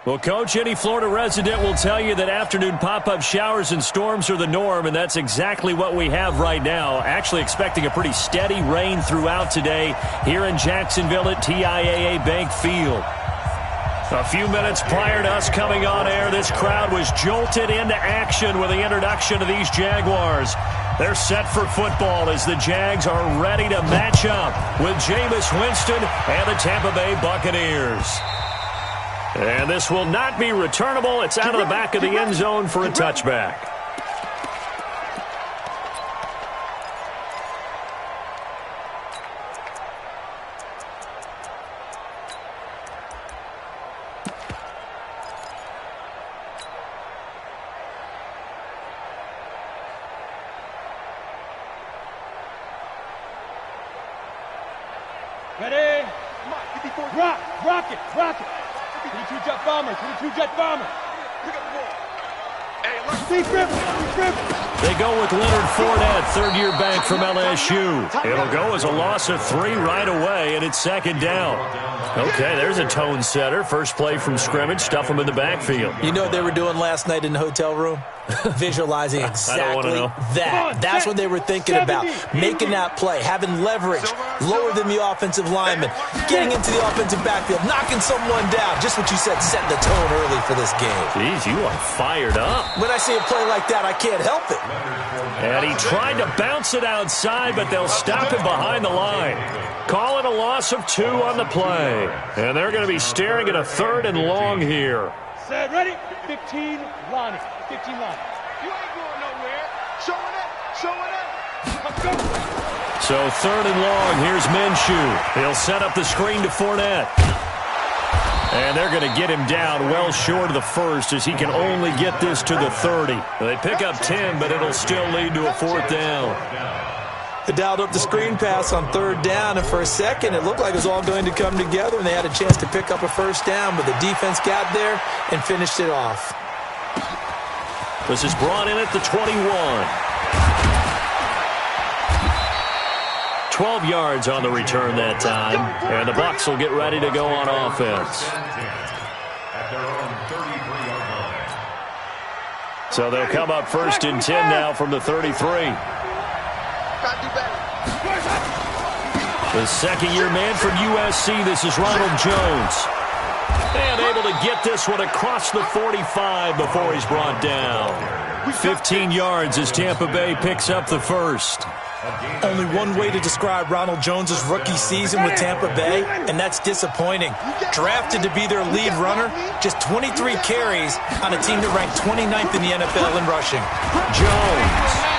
Well, Coach, any Florida resident will tell you that afternoon pop-up showers and storms are the norm, and that's exactly what we have right now. Actually expecting a pretty steady rain throughout today here in Jacksonville at TIAA Bank Field. A few minutes prior to us coming on air, this crowd was jolted into action with the introduction of these Jaguars. They're set for football as the Jags are ready to match up with Jameis Winston and the Tampa Bay Buccaneers. And this will not be returnable. It's out of the back of the end zone for a touchback. Ready? Rock it. 22 jet bombers. Pick up the ball. They go with Leonard Fournette, third-year back from LSU. It'll go as a loss of 3 right away, and it's second down. Okay, there's a tone setter. First play from scrimmage, stuff them in the backfield. You know what they were doing last night in the hotel room? Visualizing exactly that. That's what they were thinking about. Making that play, having leverage, lower than the offensive lineman, getting into the offensive backfield, knocking someone down. Just what you said, setting the tone early for this game. Jeez, you are fired up. When I see a play like that, I can't help it. And he tried to bounce it outside, but they'll stop him behind the line. Call it a loss of 2 on the play. And they're going to be staring at a 3rd and long here. Set, ready? 15, Lonnie. 15 line. You ain't going nowhere. Showing up. Let's go. So 3rd and long. Here's Minshew. He'll set up the screen to Fournette. And they're going to get him down well short of the first as he can only get this to the 30. They pick up 10, but it'll still lead to a 4th down. They dialed up the screen pass on 3rd down, and for a second it looked like it was all going to come together, and they had a chance to pick up a 1st down, but the defense got there and finished it off. This is brought in at the 21. 12 yards on the return that time, and the Bucs will get ready to go on offense. So they'll come up 1st and 10 now from the 33. The second-year man from USC, this is Ronald Jones. And able to get this one across the 45 before he's brought down. 15 yards as Tampa Bay picks up the first. Only one way to describe Ronald Jones' rookie season with Tampa Bay, and that's disappointing. Drafted to be their lead runner, just 23 carries on a team that ranked 29th in the NFL in rushing. Jones.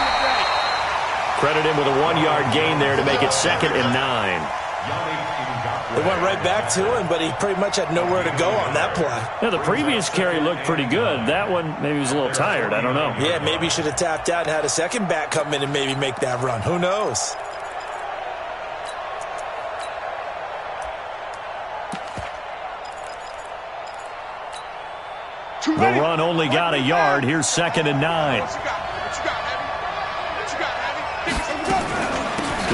Credit him with a 1-yard gain there to make it 2nd and 9. They went right back to him, but he pretty much had nowhere to go on that play. Yeah, the previous carry looked pretty good. That one, maybe he was a little tired. I don't know. Yeah, maybe he should have tapped out and had a second back come in and maybe make that run. Who knows? The run only got a yard. Here's 2nd and 9.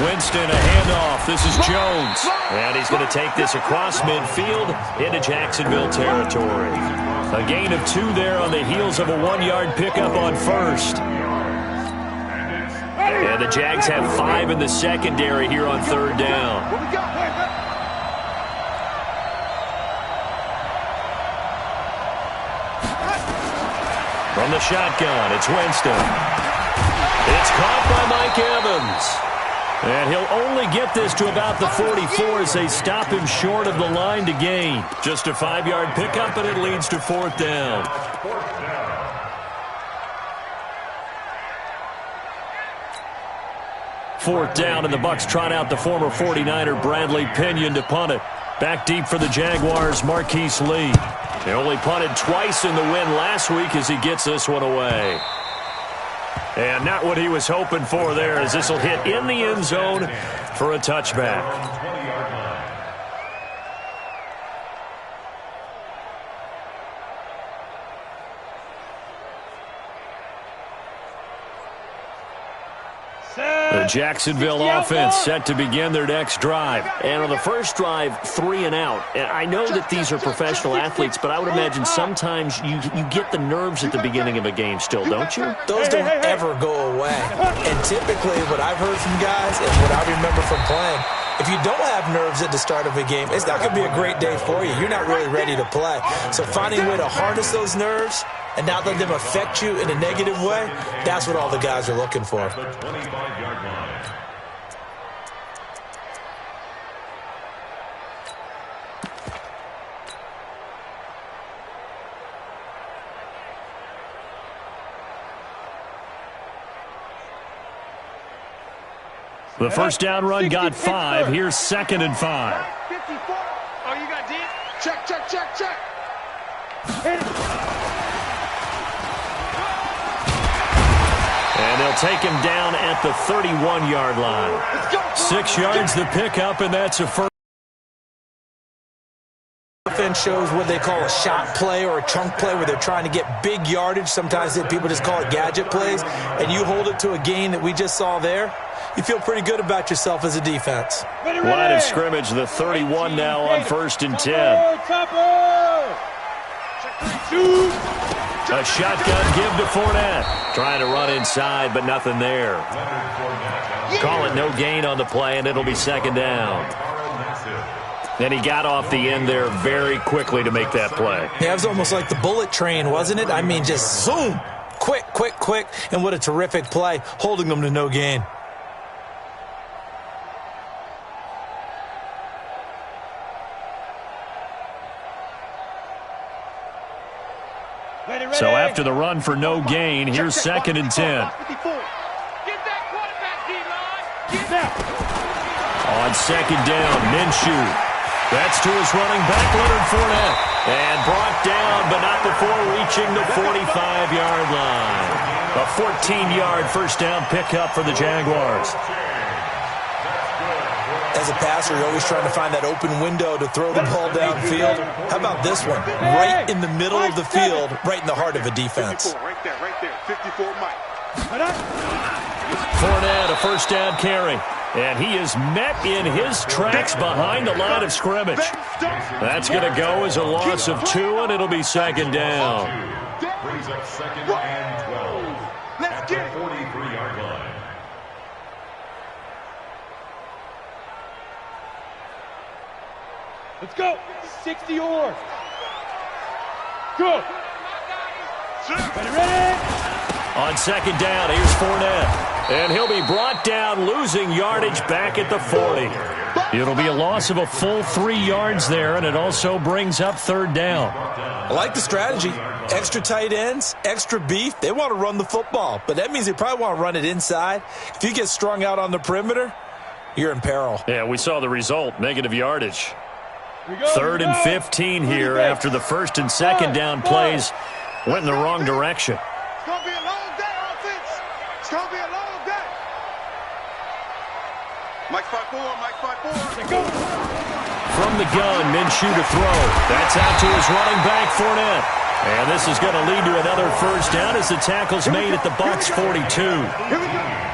Winston, a handoff. This is Jones. And he's going to take this across midfield into Jacksonville territory. A gain of 2 there on the heels of a 1-yard pickup on 1st. And the Jags have 5 in the secondary here on 3rd down. From the shotgun, it's Winston. It's caught by Mike Evans. And he'll only get this to about the 44 as they stop him short of the line to gain. Just a 5-yard pickup, and it leads to 4th down. Fourth down, and the Bucs trot out the former 49er Bradley Pinion to punt it. Back deep for the Jaguars, Marquise Lee. They only punted twice in the win last week as he gets this one away. And not what he was hoping for there, as this will hit in the end zone for a touchback. The The Jacksonville offense set to begin their next drive. And on the first drive, 3 and out. And I know that these are professional athletes, but I would imagine sometimes you get the nerves at the beginning of a game still, don't you? Those don't ever go away. And typically what I've heard from guys and what I remember from playing, if you don't have nerves at the start of a game, it's not going to be a great day for you. You're not really ready to play. So finding a way to harness those nerves and not let them affect you in a negative way, that's what all the guys are looking for. The first down run got 5. Here's 2nd and 5. 54. Oh, you got D? Check, check, check, check. And they'll take him down at the 31-yard line. 6 yards the pickup, and that's a first. Offense shows what they call a shot play or a chunk play where they're trying to get big yardage. Sometimes people just call it gadget plays. And you hold it to a gain that we just saw there, you feel pretty good about yourself as a defense. Line of scrimmage, the 31 now on 1st and 10. A shotgun give to Fournette. Trying to run inside, but nothing there. Call it no gain on the play, and it'll be 2nd down. And he got off the end there very quickly to make that play. Yeah, it was almost like the bullet train, wasn't it? I mean, just zoom. Quick, quick, quick. And what a terrific play, holding them to no gain. So after the run for no gain, here's 2nd and 10. Get that quarterback, D-line. Get that. On 2nd down, Minshew. That's to his running back, Leonard Fournette. And brought down, but not before reaching the 45-yard line. A 14-yard first down pickup for the Jaguars. As a passer, you're always trying to find that open window to throw the ball downfield. How about this one? Right in the middle of the field, right in the heart of a defense. Right there. 54, Mike. Fournette, a first down carry. And he is met in his tracks behind the line of scrimmage. That's going to go as a loss of 2, and it'll be 2nd down. Brings up 2nd and 12. Let's get it. 43-yard line. Let's go. 60 yours. Go. Ready? On 2nd down, here's Fournette. And he'll be brought down, losing yardage back at the 40. It'll be a loss of a full 3 yards there, and it also brings up 3rd down. I like the strategy. Extra tight ends, extra beef. They want to run the football, but that means they probably want to run it inside. If you get strung out on the perimeter, you're in peril. Yeah, we saw the result, negative yardage. 3rd and 15 here after the 1st and 2nd down plays went in the wrong direction. It's going to be a long day, offense. It's going to be a long day. Mike 5-4, Mike 5-4. From the gun, Minshew to throw. That's out to his running back, Fournette. And this is going to lead to another first down as the tackle's made at the Bucs 42. Here we go.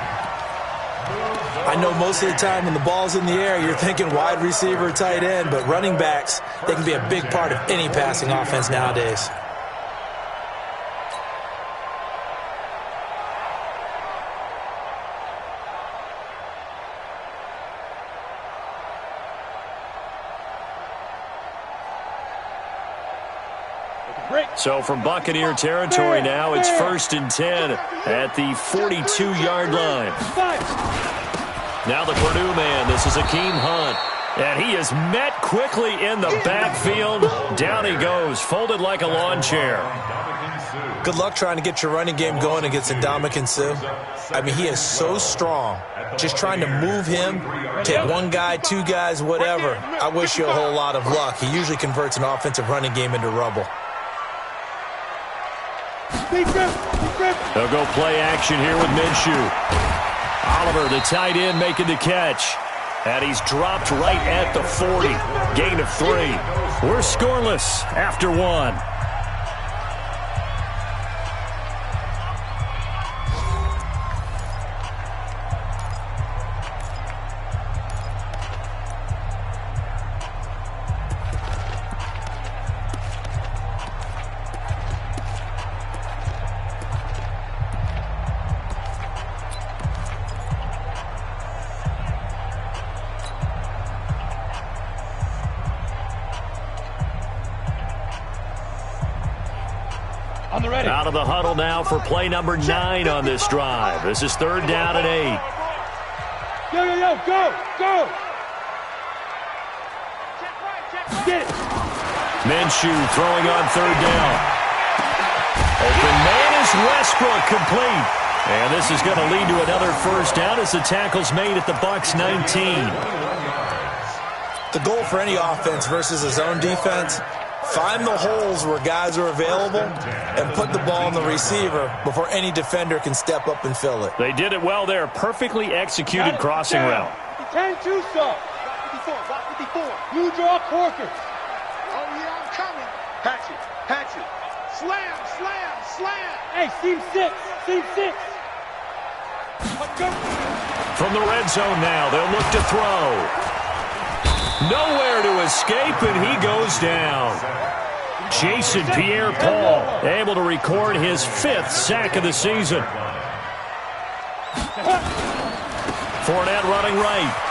I know most of the time when the ball's in the air, you're thinking wide receiver, tight end, but running backs, they can be a big part of any passing offense nowadays. So from Buccaneer territory now, it's 1st and 10 at the 42-yard line. Now the Purdue man, this is Akeem Hunt. And he is met quickly in the backfield. Down he goes, folded like a lawn chair. Good luck trying to get your running game going against Ndamukong Suh. I mean, he is so strong. Just trying to move him, take one guy, 2 guys, whatever. I wish you a whole lot of luck. He usually converts an offensive running game into rubble. They'll go play action here with Minshew. Oliver, the tight end, making the catch. And he's dropped right at the 40. Gain of 3. We're scoreless after 1. On the ready. Out of the huddle now for play number 9 on this drive. This is 3rd down and 8. Yo, yo, yo, go, go. Get it. Minshew throwing on 3rd down. Open man is Westbrook, complete. And this is going to lead to another 1st down as the tackle's made at the Bucs 19. The goal for any offense versus a zone defense, find the holes where guys are available and put the ball on the receiver before any defender can step up and fill it. They did it well there. Perfectly executed crossing route. 10-2 stop. 54. You draw Corker. Oh, yeah, I'm coming. Hatch it. Slam. Hey, seam 6. Let's go. From the red zone now, they'll look to throw. Nowhere to escape, and he goes down. Jason Pierre-Paul able to record his 5th sack of the season. Fournette running right.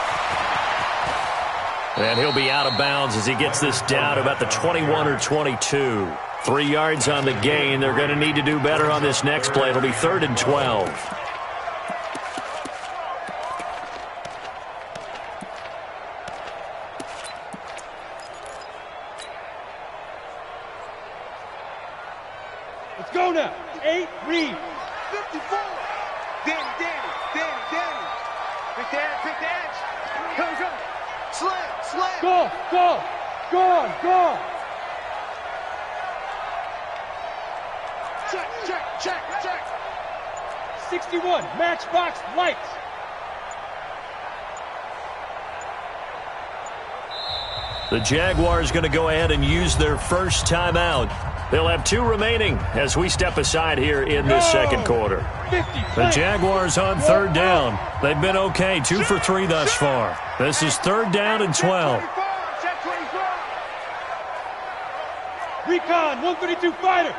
And he'll be out of bounds as he gets this down about the 21 or 22. 3 yards on the gain. They're going to need to do better on this next play. It'll be 3rd and 12. Let's go now. 8, read. 54. Danny. Pick the edge. Go. Slam. Go. Check. 61, matchbox lights. The Jaguars going to go ahead and use their first timeout. They'll have 2 remaining as we step aside here in this second quarter. 50, The Jaguars on 3rd down. They've been okay, 2 for 3 thus far. This is 3rd down and 12. Check 24. Recon, 132 fighter.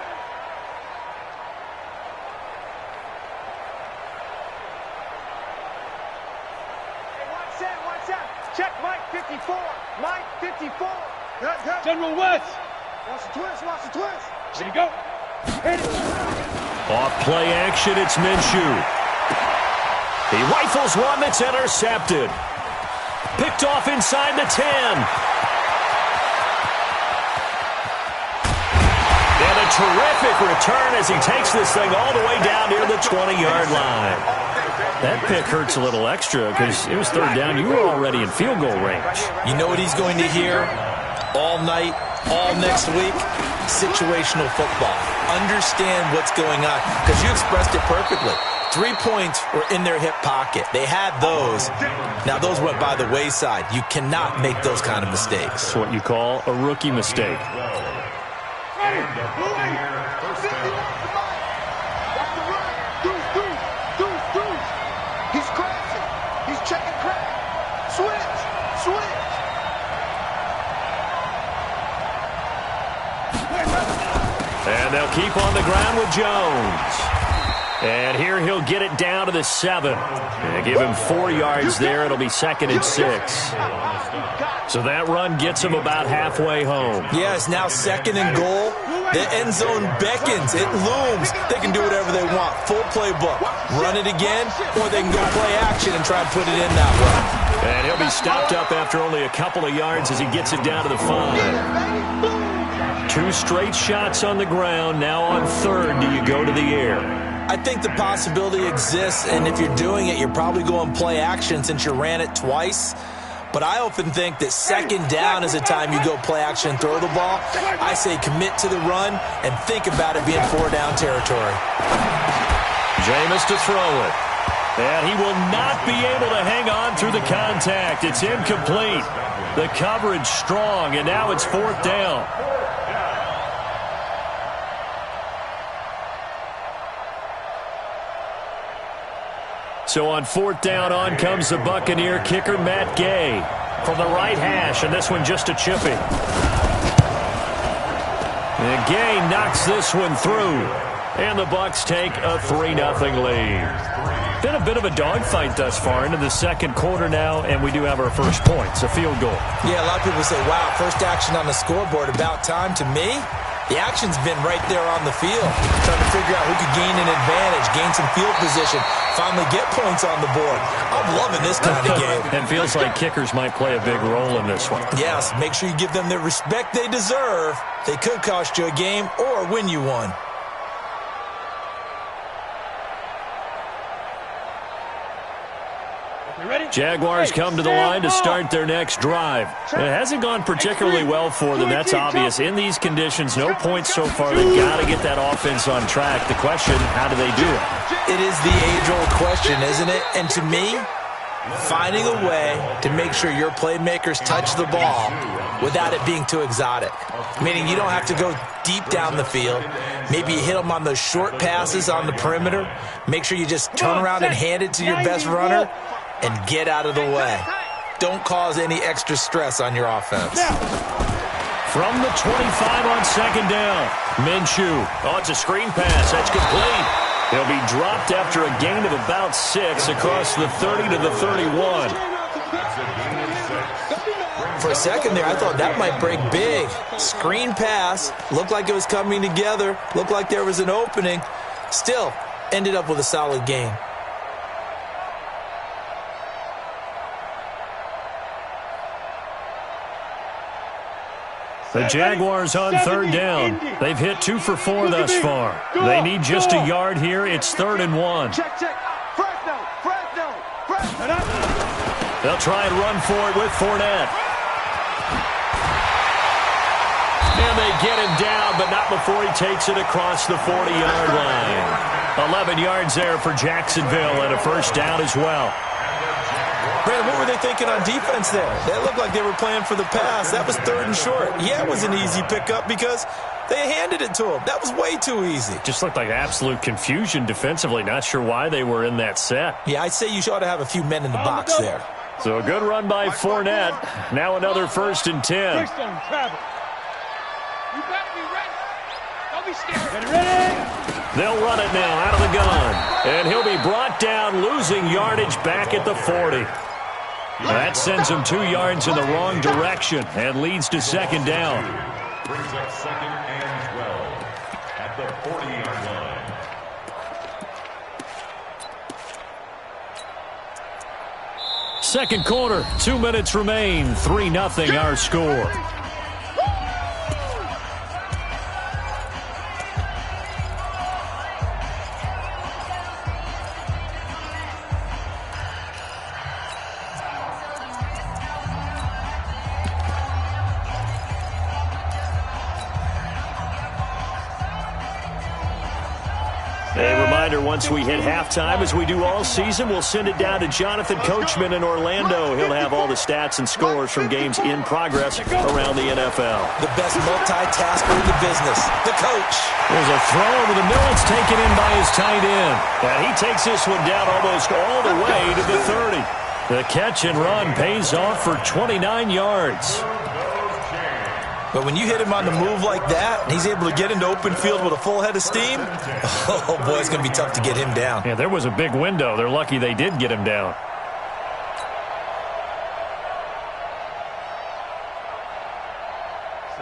Watch out. Check Mike 54. Good. General West. Watch the twist. There you go. Hit it. Off play action, it's Minshew. He rifles one that's intercepted. Picked off inside the 10. And a terrific return as he takes this thing all the way down near the 20-yard line. That pick hurts a little extra because it was 3rd down. You were already in field goal range. You know what he's going to hear all night, all next week? Situational football. Understand what's going on because you expressed it perfectly. 3 points were in their hip pocket. They had those. Now, those went by the wayside. You cannot make those kind of mistakes. That's what you call a rookie mistake. He's crashing. He's checking crack. Switch. And they'll keep on the ground with Jones. And here he'll get it down to the 7. And give him 4 yards there. It'll be 2nd and 6. So that run gets him about halfway home. Yes, now 2nd and goal. The end zone beckons. It looms. They can do whatever they want. Full playbook. Run it again, or they can go play action and try and put it in that way. And he'll be stopped up after only a couple of yards as he gets it down to the 5. 2 straight shots on the ground. Now on 3rd, do you go to the air? I think the possibility exists, and if you're doing it, you're probably going play action since you ran it twice. But I often think that 2nd down is the time you go play action and throw the ball. I say commit to the run and think about it being 4-down territory. Jameis to throw it. And he will not be able to hang on through the contact. It's incomplete. The coverage strong, and now it's 4th down. So on 4th down, on comes the Buccaneer kicker, Matt Gay, from the right hash, and this one just a chippy. And Gay knocks this one through, and the Bucs take a 3-0 lead. Been a bit of a dogfight thus far into the second quarter now, and we do have our first point. It's a field goal. Yeah, a lot of people say, wow, first action on the scoreboard, about time. To me, The action's been right there on the field, trying to figure out who could gain an advantage, gain some field position, finally get points on the board. I'm loving this kind of game. It feels like kickers might play a big role in this one. Yes, make sure you give them the respect they deserve. They could cost you a game or win you one. Jaguars come to the line to start their next drive. It hasn't gone particularly well for them. That's obvious. In these conditions, no points so far. They've got to get that offense on track. The question, how do they do it? It is the age-old question, isn't it? And to me, finding a way to make sure your playmakers touch the ball without it being too exotic. Meaning you don't have to go deep down the field. Maybe you hit them on those short passes on the perimeter. Make sure you just turn around and hand it to your best runner and get out of the way. Don't cause any extra stress on your offense. From the 25 on second down, Minshew. Oh, it's a screen pass. That's complete. He'll be dropped after a gain of about 6 across the 30 to the 31. For a second there, I thought that might break big. Screen pass. Looked like it was coming together. Looked like there was an opening. Still, ended up with a solid gain. The Jaguars on third down. They've hit 2 for 4 thus far. They need just a yard here. It's 3rd and 1. They'll try and run for it with Fournette. And they get him down, but not before he takes it across the 40-yard line. 11 yards there for Jacksonville and a first down as well. Brandon, what were they thinking on defense there? They looked like they were playing for the pass. That was 3rd and short. Yeah, it was an easy pickup because they handed it to him. That was way too easy. Just looked like absolute confusion defensively. Not sure why they were in that set. Yeah, I'd say you ought to have a few men in the box there. So a good run by Fournette. Now another 1st and 10. They'll run it now out of the gun. And he'll be brought down, losing yardage back at the 40. That sends him 2 yards in the wrong direction and leads to second down. Brings up 2nd and 12 at the 40-yard line. Second quarter, 2 minutes remain. 3-0 our score. Once we hit halftime, as we do all season, we'll send it down to Jonathan Coachman in Orlando. He'll have all the stats and scores from games in progress around the NFL. The best multitasker in the business, the coach. There's a throw over the middle. It's taken in by his tight end. And he takes this one down almost all the way to the 30. The catch and run pays off for 29 yards. But when you hit him on the move like that, and he's able to get into open field with a full head of steam, oh, boy, it's going to be tough to get him down. Yeah, there was a big window. They're lucky they did get him down.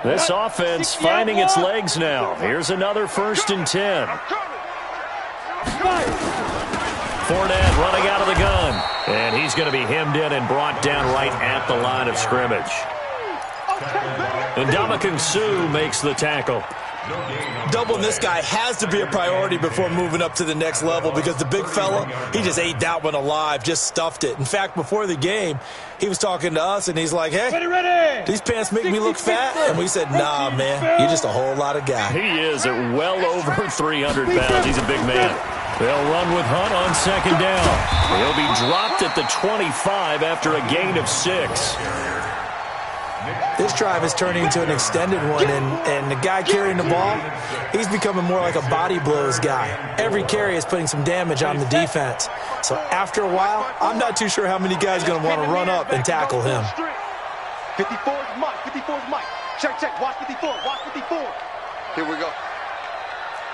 This offense finding its legs now. Here's another 1st and 10. Fournette running out of the gun. And he's going to be hemmed in and brought down right at the line of scrimmage. And Ndamukong Suh makes the tackle. Doubling this guy has to be a priority before moving up to the next level because the big fella, he just ate that one alive, just stuffed it. In fact, before the game, he was talking to us, and he's like, hey, these pants make me look fat? And we said, nah, man, you're just a whole lot of guy. He is at well over 300 pounds. He's a big man. They'll run with Hunt on second down. He'll be dropped at the 25 after a gain of 6. This drive is turning into an extended one, and the guy carrying the ball, he's becoming more like a body blows guy. Every carry is putting some damage on the defense. So after a while, I'm not too sure how many guys are going to want to run up and tackle him. 54 is Mike. 54 is Mike. Check. Watch 54. Watch 54. Here we go.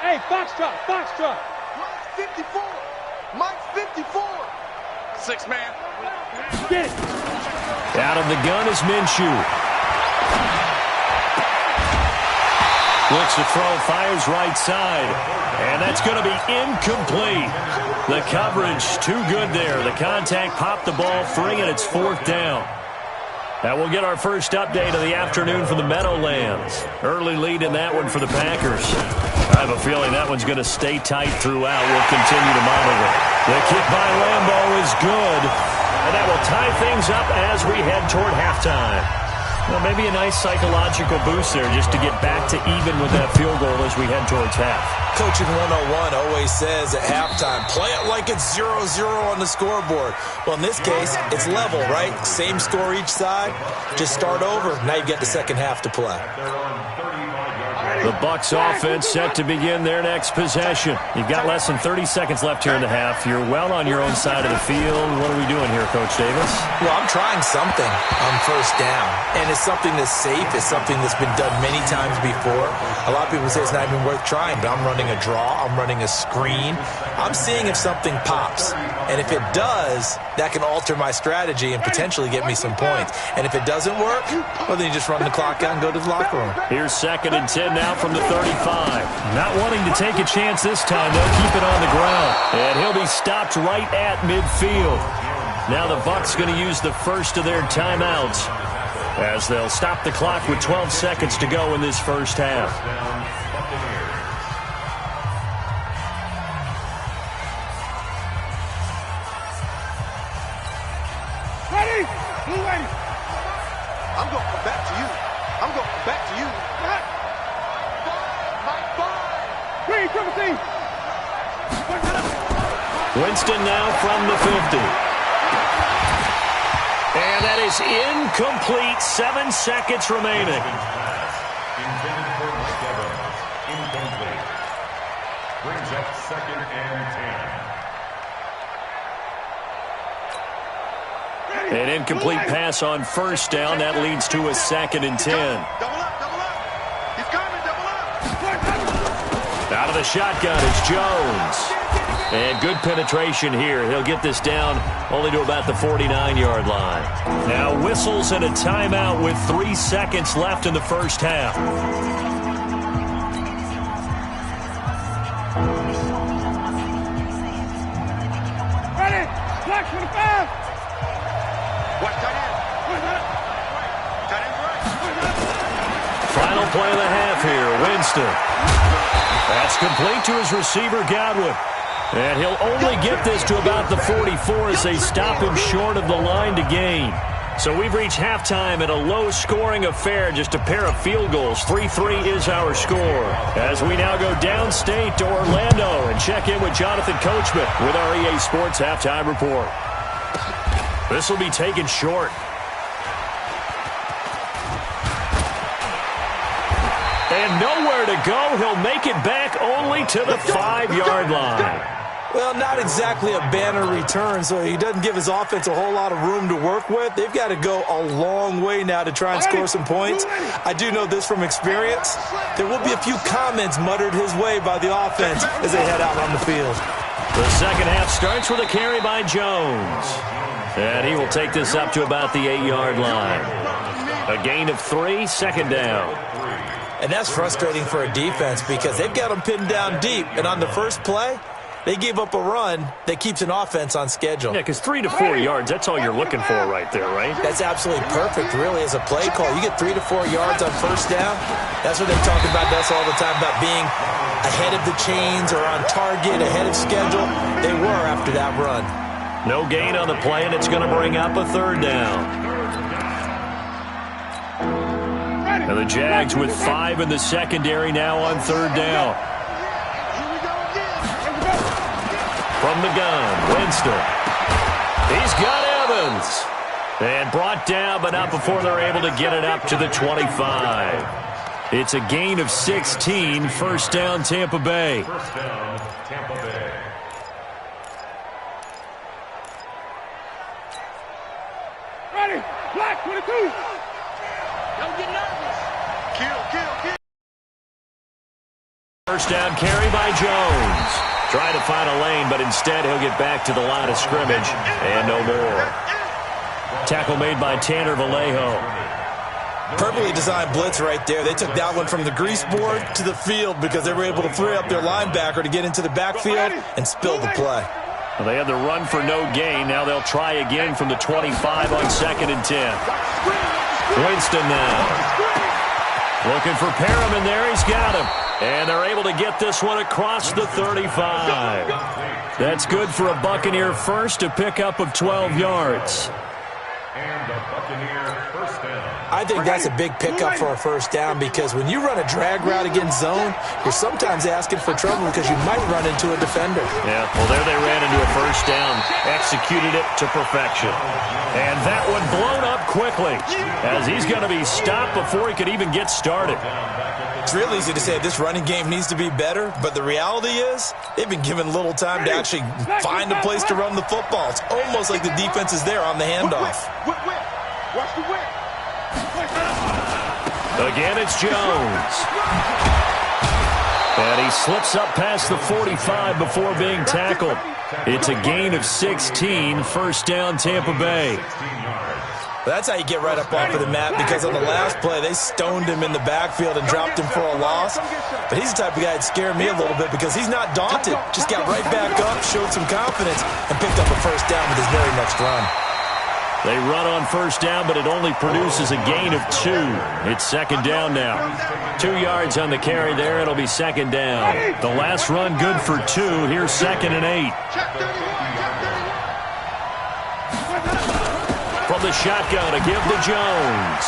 Hey, Foxtrot. Mike's 54. Mike's 54. 6 man. Get it. Out of the gun is Minshew. Looks to throw, fires right side. And that's going to be incomplete. The coverage too good there. The contact popped the ball free, and it's 4th down. Now we'll get our first update of the afternoon from the Meadowlands. Early lead in that one for the Packers. I have a feeling that one's going to stay tight throughout. We'll continue to monitor. The kick by Lambo is good. And that will tie things up as we head toward halftime. Well, maybe a nice psychological boost there just to get back to even with that field goal as we head towards half. Coaching 101 always says at halftime, play it like it's 0-0 on the scoreboard. Well, in this case, it's level, right? Same score each side. Just start over. Now you get the second half to play. The Bucs offense set to begin their next possession. You've got less than 30 seconds left here in the half. You're well on your own side of the field. What are we doing here, Coach Davis? Well, I'm trying something on first down. And it's something that's safe. It's something that's been done many times before. A lot of people say it's not even worth trying, but I'm running a draw. I'm running a screen. I'm seeing if something pops. And if it does, that can alter my strategy and potentially get me some points. And if it doesn't work, well, then you just run the clock out and go to the locker room. Here's 2nd and 10 now from the 35. Not wanting to take a chance this time. They'll keep it on the ground. And he'll be stopped right at midfield. Now the Bucs going to use the first of their timeouts as they'll stop the clock with 12 seconds to go in this first half. Ready? Blue ready. I'm going to come back to you. I'm going to come back to you. Green, triple team. Winston now from the 50. And that is incomplete. 7 seconds remaining. Intended for Mike Evans. Incomplete. Brings up 2nd and 10. An incomplete pass on first down. That leads to a 2nd and 10. Double up, double up. He's coming, double up. Out of the shotgun, it's Jones. And good penetration here. He'll get this down only to about the 49-yard line. Now whistles and a timeout with 3 seconds left in the first half. Ready? Black 25. Watch tight end. Tight end right. Final play of the half here. Winston. That's complete to his receiver, Godwin. And he'll only get this to about the 44 as they stop him short of the line to gain. So we've reached halftime in a low-scoring affair, just a pair of field goals. 3-3 is our score. As we now go downstate to Orlando and check in with Jonathan Coachman with our EA Sports Halftime Report. This will be taken short. And nowhere to go. He'll make it back only to the 5-yard line. Well, not exactly a banner return, so he doesn't give his offense a whole lot of room to work with. They've got to go a long way now to try and score some points. I do know this from experience. There will be a few comments muttered his way by the offense as they head out on the field. The second half starts with a carry by Jones. And he will take this up to about the 8-yard line. A gain of 3, 2nd down. And that's frustrating for a defense because they've got them pinned down deep. And on the first play, they gave up a run that keeps an offense on schedule. Yeah, because 3 to 4 yards, that's all you're looking for right there, right? That's absolutely perfect, really, as a play call. You get 3 to 4 yards on first down. That's what they talk about us all the time, about being ahead of the chains or on target, ahead of schedule. They were after that run. No gain on the play, and it's going to bring up a 3rd down. And the Jags with 5 in the secondary now on 3rd down. From the gun, Winston. He's got Evans. And brought down, but not before they're able to get it up to the 25. It's a gain of 16, 1st down, Tampa Bay. First down, Tampa Bay. Ready? Black 22. Don't get nervous. Kill. 1st down carry by Jones. Trying to find a lane, but instead he'll get back to the line of scrimmage and no more. Tackle made by Tanner Vallejo. Perfectly designed blitz right there. They took that one from the grease board to the field because they were able to free up their linebacker to get into the backfield and spill the play. Well, they had the run for no gain. Now they'll try again from the 25 on 2nd and 10. Winston now. Looking for Perriman there. He's got him. And they're able to get this one across the 35. That's good for a Buccaneer first, a pickup of 12 yards. And the Buccaneer first down. I think that's a big pickup for a first down because when you run a drag route against zone, you're sometimes asking for trouble because you might run into a defender. Yeah, well, there they ran into a first down, executed it to perfection. And that one blown up quickly as he's going to be stopped before he could even get started. It's real easy to say this running game needs to be better, but the reality is they've been given little time to actually find a place to run the football. It's almost like the defense is there on the handoff. Watch the whip. Again, it's Jones. And he slips up past the 45 before being tackled. It's a gain of 16, first down Tampa Bay. That's how you get right up off of the mat because on the last play, they stoned him in the backfield and dropped him for a loss. But he's the type of guy that scared me a little bit because he's not daunted. Just got right back up, showed some confidence, and picked up a first down with his very next run. They run on first down, but it only produces a gain of 2. It's 2nd down now. 2 yards on the carry there. It'll be 2nd down. The last run good for 2. Here's 2nd and 8. From the shotgun, a give to Jones.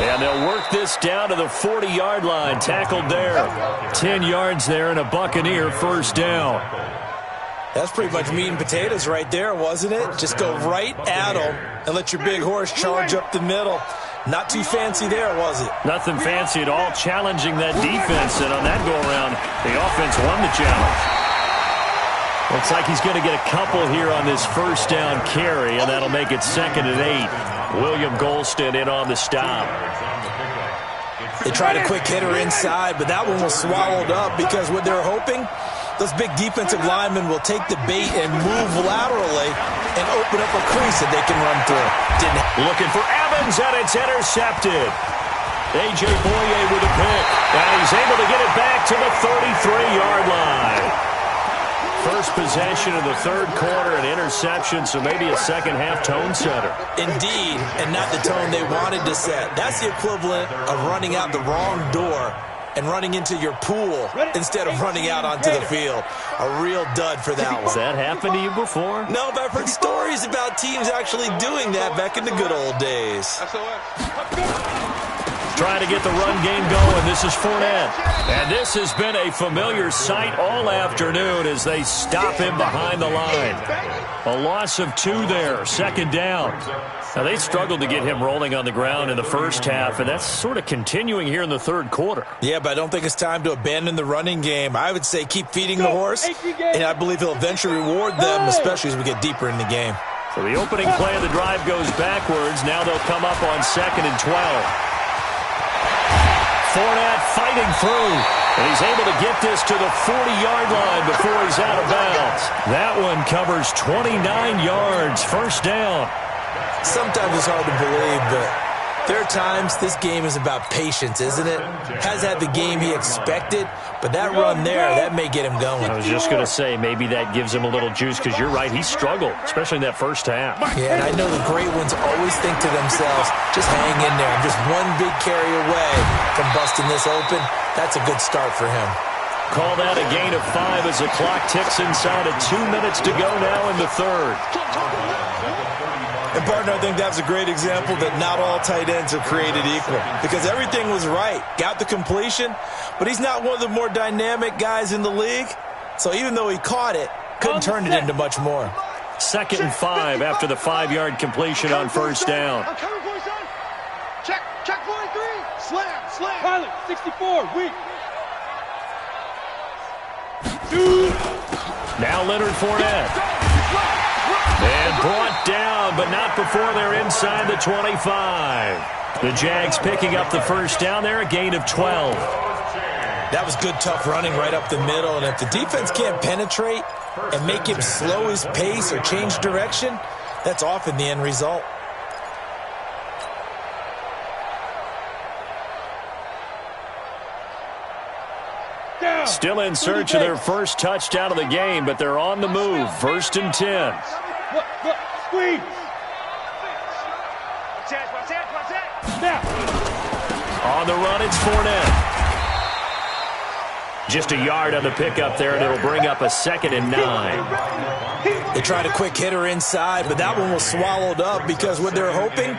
And they'll work this down to the 40-yard line. Tackled there. 10 yards there and a Buccaneer first down. That's pretty much meat and potatoes right there, wasn't it? Just go right at them and let your big horse charge up the middle. Not too fancy there, was it? Nothing fancy at all, challenging that defense. And on that go-around, the offense won the challenge. Looks like he's going to get a couple here on this first down carry, and that'll make it 2nd and 8. William Golston in on the stop. They tried a quick hitter inside, but that one was swallowed up because what they're hoping, those big defensive linemen will take the bait and move laterally and open up a crease that they can run through. Looking for Evans, and it's intercepted. A.J. Boye with a pick, and he's able to get it back to the 33-yard line. First possession of the third quarter, an interception, so maybe a second-half tone setter. Indeed, and not the tone they wanted to set. That's the equivalent of running out the wrong door and running into your pool instead of running out onto the field. A real dud for that one. Has that happened to you before? No, but I've heard stories about teams actually doing that back in the good old days. Trying to get the run game going. This is Fournette. And this has been a familiar sight all afternoon as they stop him behind the line. A loss of 2 there, 2nd down. Now, they struggled to get him rolling on the ground in the first half, and that's sort of continuing here in the third quarter. Yeah, but I don't think it's time to abandon the running game. I would say keep feeding the horse, and I believe he'll eventually reward them, especially as we get deeper in the game. So the opening play of the drive goes backwards. Now they'll come up on 2nd and 12. Fournette fighting through, and he's able to get this to the 40-yard line before he's out of bounds. That one covers 29 yards, first down. Sometimes it's hard to believe, but there are times this game is about patience, isn't it? Has had the game he expected, but that run there, that may get him going. I was just going to say, maybe that gives him a little juice, because you're right, he struggled, especially in that first half. Yeah, and I know the great ones always think to themselves, just hang in there. I'm just one big carry away from busting this open. That's a good start for him. Call that a gain of 5 as the clock ticks inside of 2 minutes to go now in the third. And, partner, I think that's a great example that not all tight ends are created equal because everything was right. Got the completion, but he's not one of the more dynamic guys in the league. So even though he caught it, couldn't turn it into much more. 2nd and 5 after the 5-yard completion on first down. Check 43. Slam. Pilot, 64, weak. Now Leonard Fournette. And brought down, but not before they're inside the 25. The Jags picking up the first down there, a gain of 12. That was good, tough running right up the middle. And if the defense can't penetrate and make him slow his pace or change direction, that's often the end result. Still in search of their first touchdown of the game, but they're on the move. 1st and 10. Look, squeeze. On the run, it's Fournette. Just a yard on the pickup there, and it'll bring up a 2nd and 9. They tried a quick hitter inside, but that one was swallowed up because what they're hoping,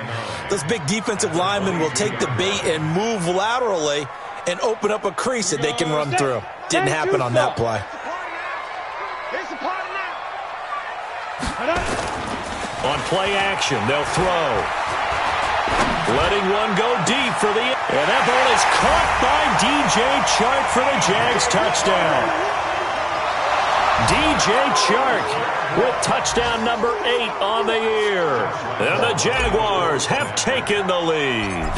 those big defensive linemen will take the bait and move laterally and open up a crease that they can run through. Didn't happen on that play. On play action, they'll throw. Letting one go deep for the... And that ball is caught by DJ Chark for the Jags touchdown. DJ Chark with touchdown number 8 on the year. And the Jaguars have taken the lead.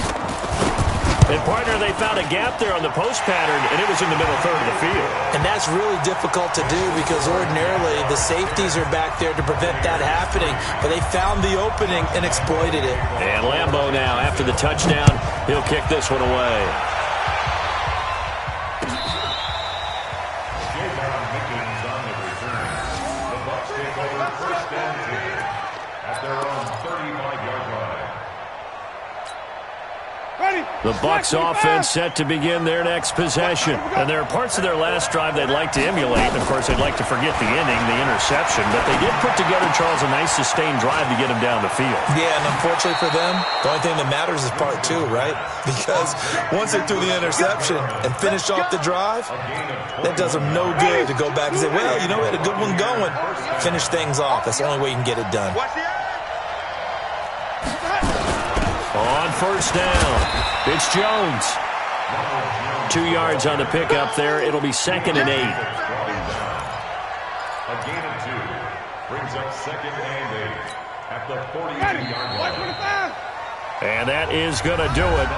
And, partner, they found a gap there on the post pattern, and it was in the middle third of the field. And that's really difficult to do because ordinarily the safeties are back there to prevent that happening, but they found the opening and exploited it. And Lambeau now, after the touchdown, he'll kick this one away. The Bucs take over 1st and 10 at their own 35-yard line. The Bucs offense set to begin their next possession. And there are parts of their last drive they'd like to emulate. And, of course, they'd like to forget the ending, the interception. But they did put together, Charles, a nice sustained drive to get them down the field. Yeah, and unfortunately for them, the only thing that matters is part 2, right? Because once they threw the interception and finished off the drive, that does them no good to go back and say, well, you know, we had a good one going. Finish things off. That's the only way you can get it done. On 1st down, it's Jones. 2 yards on the pickup there. It'll be 2nd and 8. A gain of 2 brings up 2nd and 8 at the 42-yard line. And that is going to do it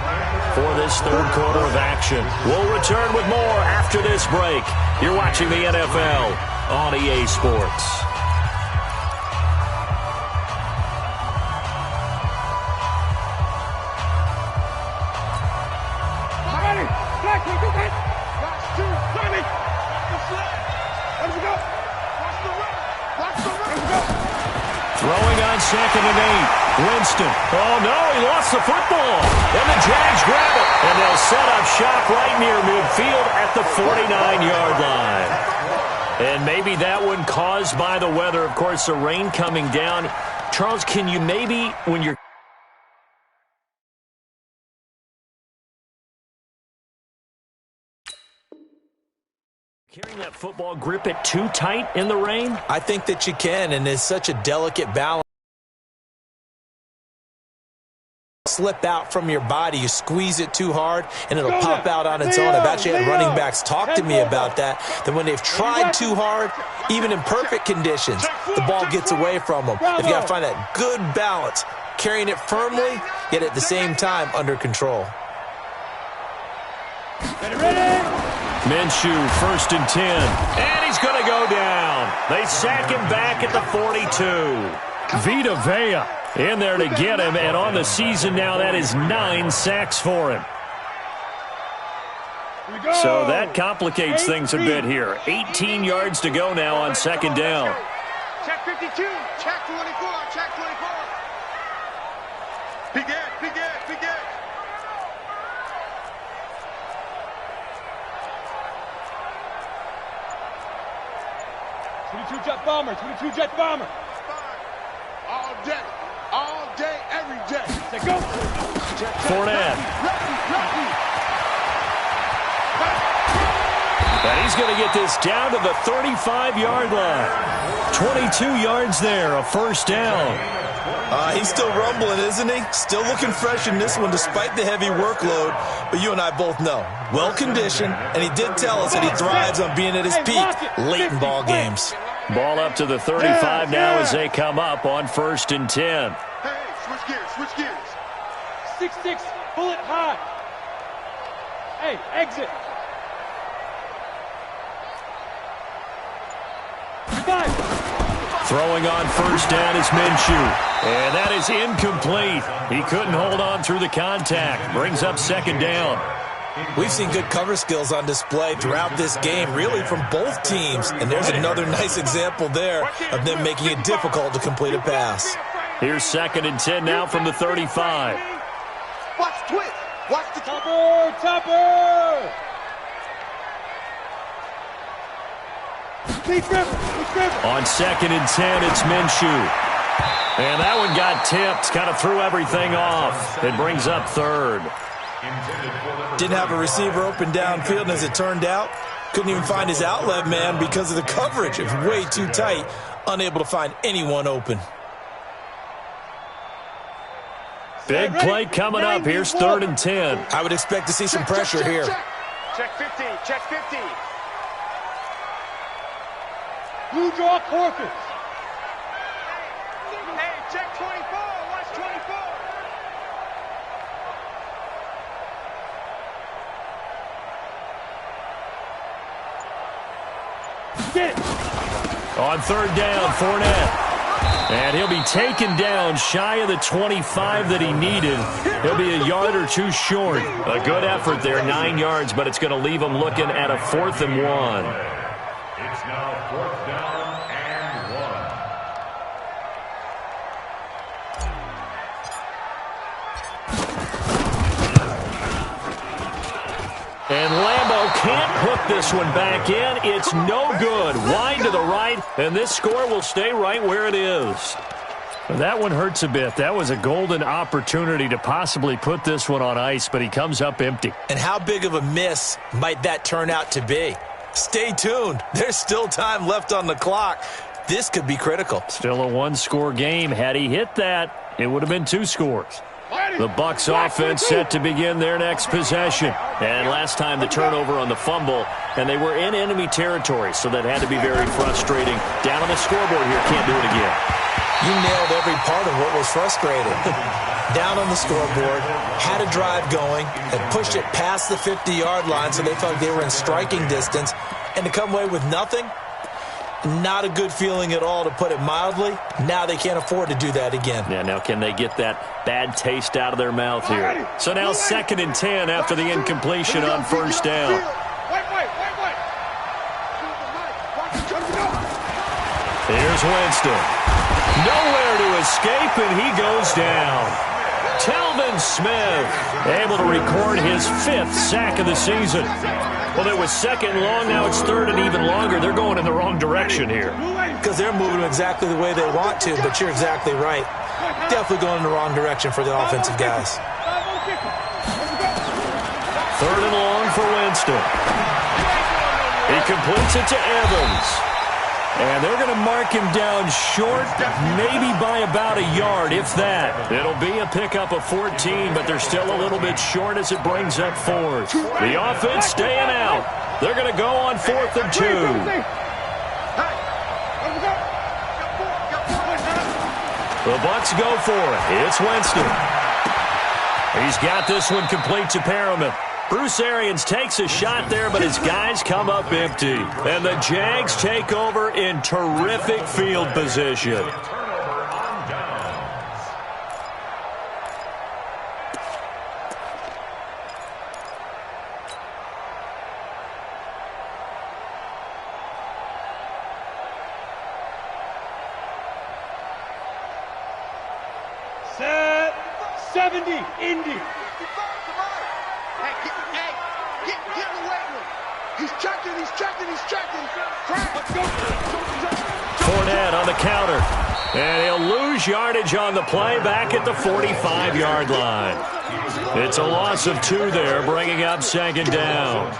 for this third quarter of action. We'll return with more after this break. You're watching the NFL on EA Sports. Throwing on 2nd and 8. Winston. Oh, no, he lost the football. And the Jags grab it. And they'll set up shop right near midfield at the 49-yard line. And maybe that one caused by the weather. Of course, the rain coming down. Charles, can you maybe, when you're carrying that football, grip it too tight in the rain? I think that you can, and it's such a delicate balance. Slip out from your body. You squeeze it too hard, and it'll pop out on its own. I've actually had running backs talk to me about that, that when they've tried too hard, even in perfect conditions, the ball gets away from them. They've got to find that good balance, carrying it firmly, yet at the same time under control. Minshew, 1st and 10. And he's going to go down. They sack him back at the 42. Vita Vea in there to get him. And on the season now, that is 9 sacks for him. So that complicates things a bit here. 18 yards to go now on 2nd down. Check 52. Check 24. Check 24. Begin. 22-jet bomber, 22-jet bomber. All day, every day. Let's go. Fournette. And he's going to get this down to the 35-yard line. 22 yards there, a 1st down. He's still rumbling, isn't he? Still looking fresh in this one despite the heavy workload. But you and I both know, well-conditioned, and he did tell us that he thrives on being at his peak late in ball games. Ball up to the 35 now as they come up on 1st and 10. Hey, switch gears. 6-6, bullet high. Hey, exit. 5. Throwing on 1st down is Minshew. And that is incomplete. He couldn't hold on through the contact. Brings up 2nd down. We've seen good cover skills on display throughout this game, really from both teams. And there's another nice example there of them making it difficult to complete a pass. Here's 2nd and 10 now from the 35. Watch twist. Watch the Topper! On 2nd and 10, it's Minshew. And that one got tipped, kind of threw everything off. It brings up 3rd. Didn't have a receiver open downfield, and as it turned out, couldn't even find his outlet man because of the coverage. It was way too tight, unable to find anyone open. Big play coming up. Here's 3rd and 10. I would expect to see some pressure here. Check 15. Check 15. Blue draw Corpus. Hey, check 24. Watch 24. Get it. On 3rd down, Fournette. And he'll be taken down shy of the 25 that he needed. He'll be a yard or two short. A good effort there, 9 yards, but it's going to leave him looking at a 4th and 1. It's now 4th down and 1. And Lambeau can't hook this one back in. It's no good. Wide to the right, and this score will stay right where it is. That one hurts a bit. That was a golden opportunity to possibly put this one on ice, but he comes up empty. And how big of a miss might that turn out to be? Stay tuned. There's still time left on the clock. This could be critical. Still a 1-score game. Had he hit that, it would have been 2 scores. The Bucs offense set to begin their next possession. And last time the turnover on the fumble, and they were in enemy territory, so that had to be very frustrating. Down on the scoreboard here, can't do it again. You nailed every part of what was frustrating. Down on the scoreboard, had a drive going, had pushed it past the 50-yard line so they felt like they were in striking distance, and to come away with nothing, not a good feeling at all, to put it mildly. Now they can't afford to do that again. Yeah, now can they get that bad taste out of their mouth here? So now 2nd and 10 after the incompletion on 1st down. Here's Winston. Nowhere to escape, and he goes down. Telvin Smith able to record his 5th sack of the season. Well, it was 2nd and long. Now it's 3rd and even longer. They're going in the wrong direction here. Because they're moving exactly the way they want to, but you're exactly right. Definitely going in the wrong direction for the offensive guys. 3rd and long for Winston. He completes it to Evans. And they're going to mark him down short, maybe by about a yard, if that. It'll be a pickup of 14, but they're still a little bit short as it brings up 4th. The offense staying out. They're going to go on 4th and 2. The Bucs go for it. It's Winston. He's got this one complete to Perriman. Bruce Arians takes a shot there, but his guys come up empty. And the Jags take over in terrific field position. Turnover on downs. Set 70, Indy. Get in the weight room. He's checking. Let's go. Fournette on the counter. And he'll lose yardage on the play back at the 45-yard line. It's a loss of 2 there, bringing up 2nd down.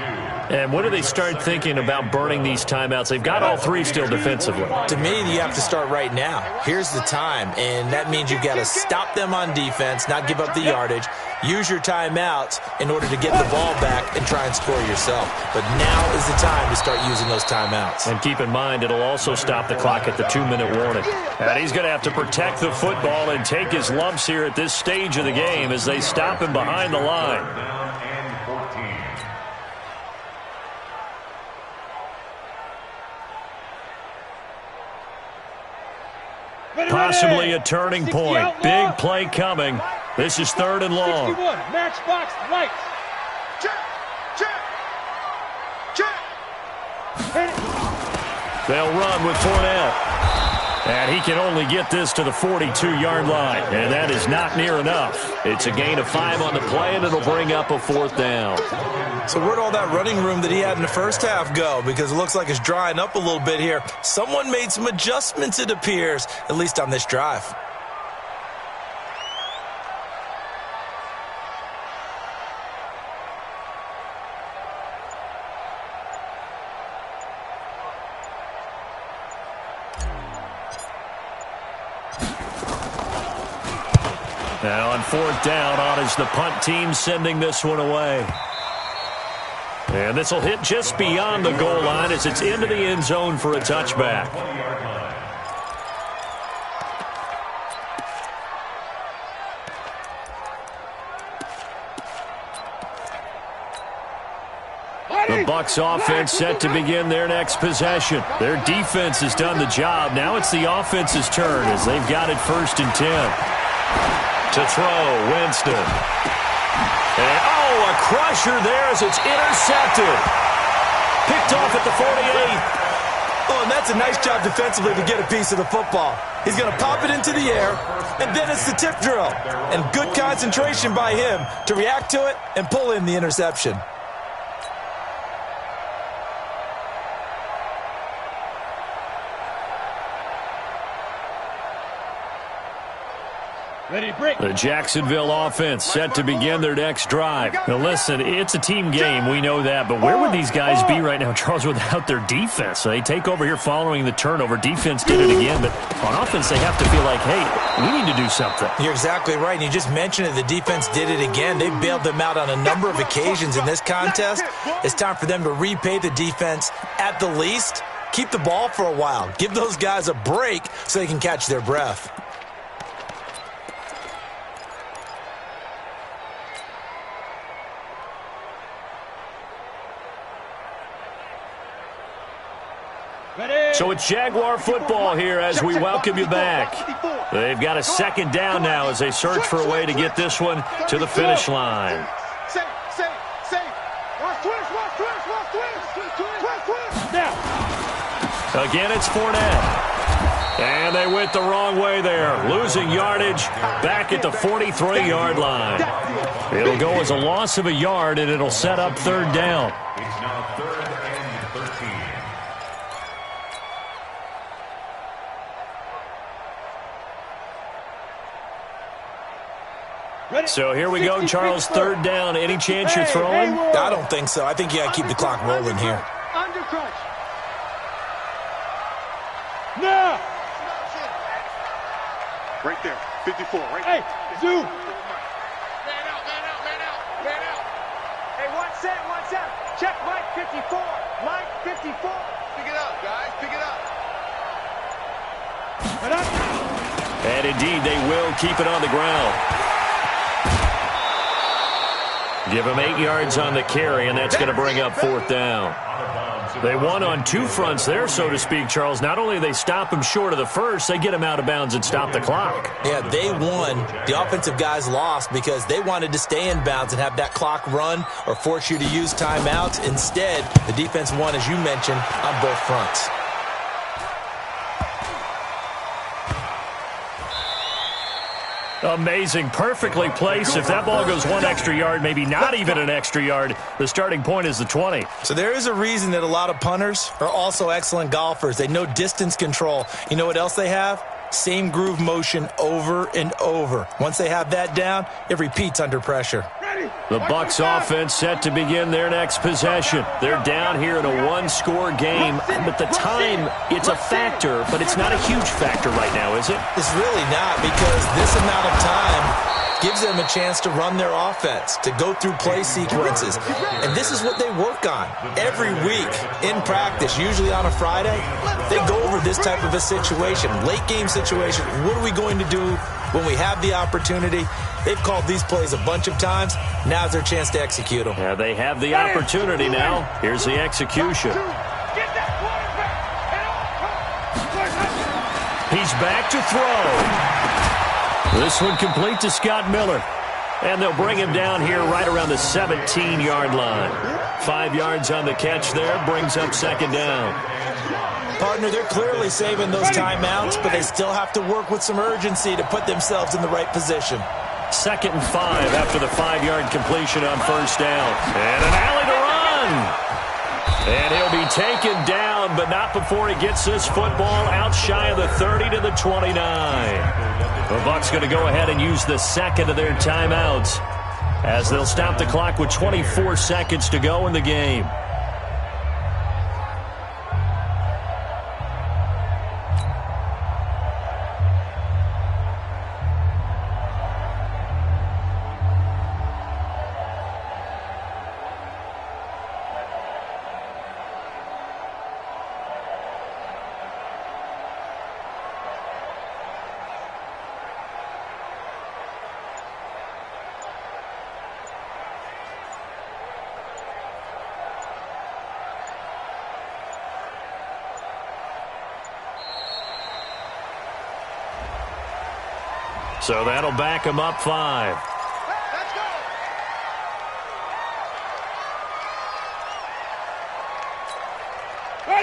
And what do they start thinking about burning these timeouts? They've got all 3 still defensively. To me, you have to start right now. Here's the time, and that means you've got to stop them on defense, not give up the yardage, use your timeouts in order to get the ball back and try and score yourself. But now is the time to start using those timeouts. And keep in mind, it'll also stop the clock at the 2-minute warning. And he's going to have to protect the football and take his lumps here at this stage of the game as they stop him behind the line. Down and 14. Possibly a turning point. Big play coming. This is 3rd and long. 61, matchbox lights. Check. They'll run with Fournette. And he can only get this to the 42-yard line. And that is not near enough. It's a gain of 5 on the play, and it'll bring up a 4th down. So where'd all that running room that he had in the first half go? Because it looks like it's drying up a little bit here. Someone made some adjustments, it appears, at least on this drive. Now on 4th down, on is the punt team sending this one away. And this will hit just beyond the goal line as it's into the end zone for a touchback. The Bucs offense set to begin their next possession. Their defense has done the job. Now it's the offense's turn as they've got it 1st and 10. To throw, Winston. And, a crusher there as it's intercepted. Picked off at the 48. Oh, and that's a nice job defensively to get a piece of the football. He's going to pop it into the air, and then it's the tip drill. And good concentration by him to react to it and pull in the interception. The Jacksonville offense set to begin their next drive. Now listen, it's a team game, we know that, but where would these guys be right now, Charles, without their defense? They take over here following the turnover. Defense did it again, but on offense they have to feel like, hey, we need to do something. You're exactly right, and you just mentioned it. The defense did it again. They bailed them out on a number of occasions in this contest. It's time for them to repay the defense at the least. Keep the ball for a while. Give those guys a break so they can catch their breath. So it's Jaguar football here as we welcome you back. They've got a 2nd down now as they search for a way to get this one to the finish line. Again, it's Fournette. And they went the wrong way there, losing yardage back at the 43-yard line. It'll go as a loss of a yard, and it'll set up 3rd down. It's now 3rd and 13. So here we go, Charles, 3rd down. Any chance you're throwing? I don't think so. I think you got to keep the clock rolling here. Under crunch. No! Right there. 54. Right there. Hey, Zoo! Man out. Hey, one set. Check Mike 54. Mike 54. Pick it up, guys. Pick it up. And indeed, they will keep it on the ground. Give him 8 yards on the carry, and that's going to bring up 4th down. They won on 2 fronts there, so to speak, Charles. Not only they stop him short of the first, they get him out of bounds and stop the clock. Yeah, they won. The offensive guys lost because they wanted to stay in bounds and have that clock run or force you to use timeouts. Instead, the defense won, as you mentioned, on both fronts. Amazing. Perfectly placed. If that ball goes 1 extra yard, maybe not even an extra yard, the starting point is the 20. So there is a reason that a lot of punters are also excellent golfers. They know distance control. You know what else they have? Same groove motion over and over. Once they have that down, it repeats under pressure. The Bucs offense set to begin their next possession. They're down here in a 1-score game, but the time, it's a factor, but it's not a huge factor right now, is it? It's really not, because this amount of time gives them a chance to run their offense, to go through play sequences. And this is what they work on every week in practice, usually on a Friday. They go over this type of a situation, late game situation. What are we going to do when we have the opportunity? They've called these plays a bunch of times. Now's their chance to execute them. Yeah, they have the opportunity now. Here's the execution. He's back to throw. This one complete to Scott Miller. And they'll bring him down here right around the 17-yard line. 5 yards on the catch there, brings up second down. Partner, they're clearly saving those timeouts, but they still have to work with some urgency to put themselves in the right position. 2nd and 5 after the 5-yard completion on first down. And an alley to run. And he'll be taken down, but not before he gets this football out shy of the 30 to the 29. The Bucs going to go ahead and use the second of their timeouts as they'll stop the clock with 24 seconds to go in the game. So that'll back him up 5.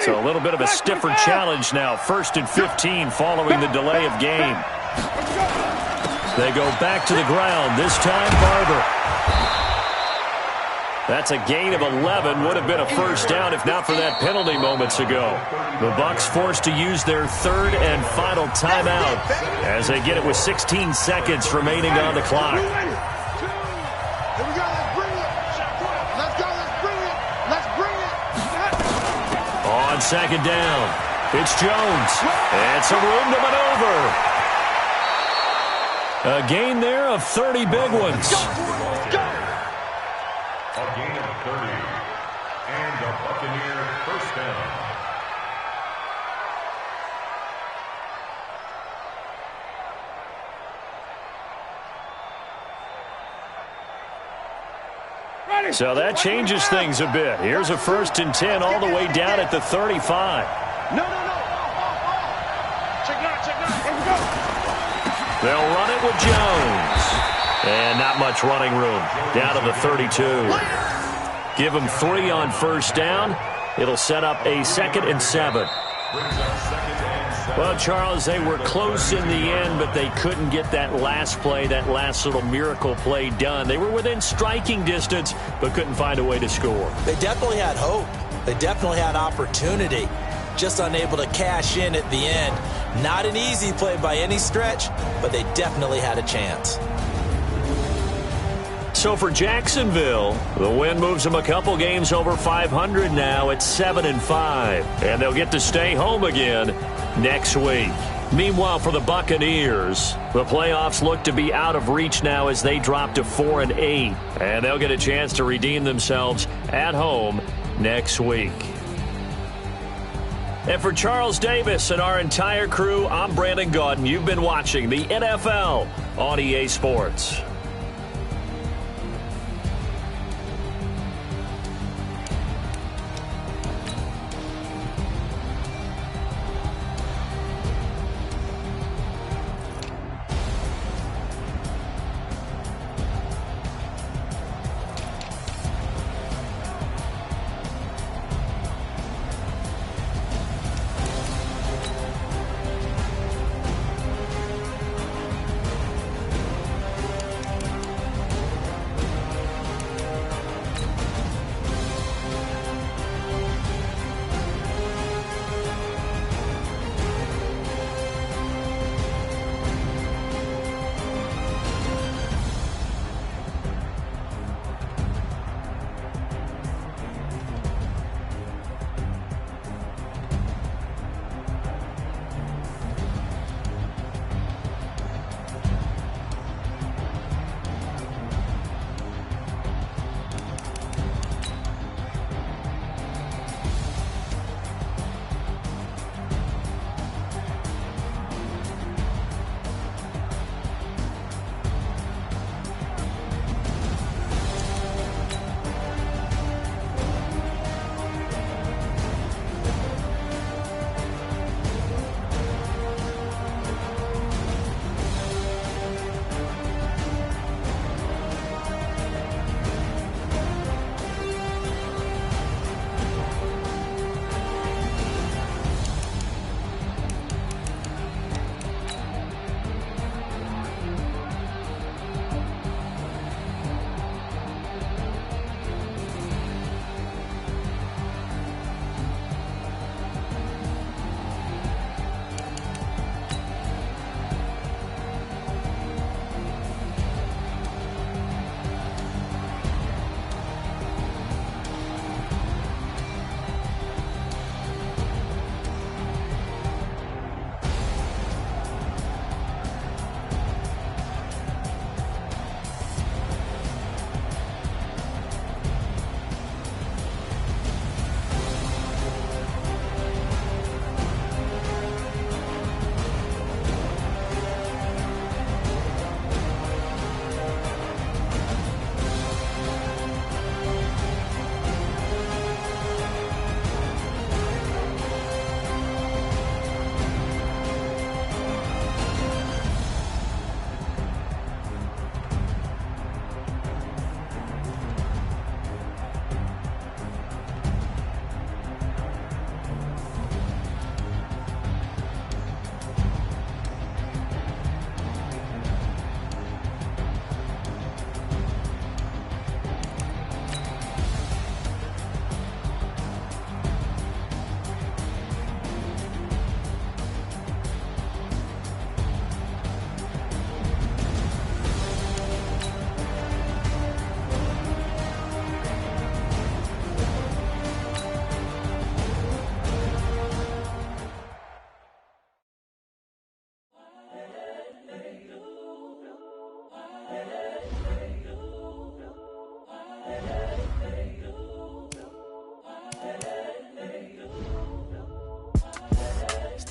So a little bit of a stiffer challenge now. 1st and 15 following the delay of game. They go back to the ground. This time Barber. That's a gain of 11. Would have been a first down if not for that penalty moments ago. The Bucs forced to use their 3rd and final timeout as they get it with 16 seconds remaining on the clock. Here we go. Let's bring it. Let's go. Let's bring it. Let's bring it. On 2nd down, it's Jones. And some room to maneuver. A gain there of 30 big ones. A gain of 30. And the Buccaneer first down. So that changes things a bit. Here's a 1st and 10 all the way down at the 35. No. Check now. Here we go. They'll run it with Jones. And not much running room. Down to the 32. Give them 3 on first down. It'll set up a 2nd and 7. Well, Charles, they were close in the end, but they couldn't get that last play, that last little miracle play done. They were within striking distance, but couldn't find a way to score. They definitely had hope. They definitely had opportunity. Just unable to cash in at the end. Not an easy play by any stretch, but they definitely had a chance. So for Jacksonville, the win moves them a couple games over 500 now at 7-5. And they'll get to stay home again next week. Meanwhile, for the Buccaneers, the playoffs look to be out of reach now as they drop to 4-8. And they'll get a chance to redeem themselves at home next week. And for Charles Davis and our entire crew, I'm Brandon Gaudin. You've been watching the NFL on EA Sports.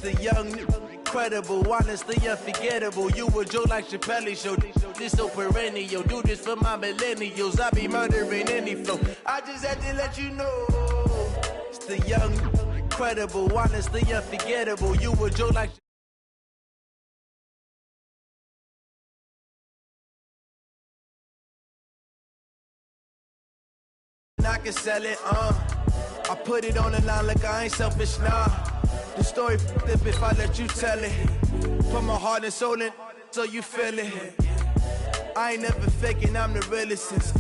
the young, incredible, honestly unforgettable. You a joke like Chappelle Show. This so perennial. Do this for my millennials. I be murdering any flow. I just had to let you know. It's the young, incredible, honestly unforgettable. You a joke like. I can sell it, I put it on the line like I ain't selfish, nah. The story flip if I let you tell it. Put my heart and soul in so you feel it. I ain't never faking, I'm the realest since